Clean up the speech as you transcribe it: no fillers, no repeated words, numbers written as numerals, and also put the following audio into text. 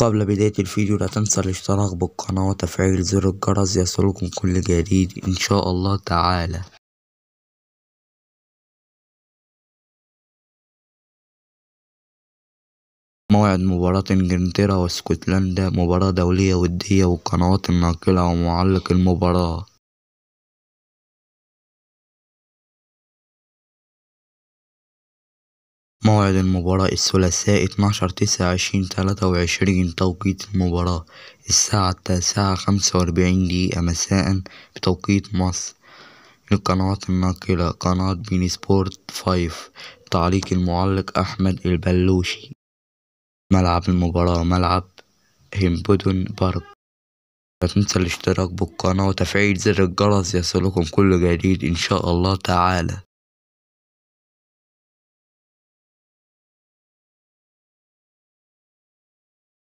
قبل بداية الفيديو لا تنسى الاشتراك بالقناة وتفعيل زر الجرس ليصلكم كل جديد إن شاء الله تعالى. موعد مباراة انجلترا واسكتلندا، مباراة دولية ودية والقنوات الناقلة ومعلق المباراة. موعد المباراة الثلاثاء 12/9/2023 توقيت المباراة الساعة 9:45 مساء بتوقيت مصر. القنوات الناقلة: قناة بين سبورت 5. تعليق المعلق أحمد البلوشي. ملعب المباراة ملعب هيمبتون بارك. لا تنسى الاشتراك بالقناة وتفعيل زر الجرس يصلكم كل جديد إن شاء الله تعالى.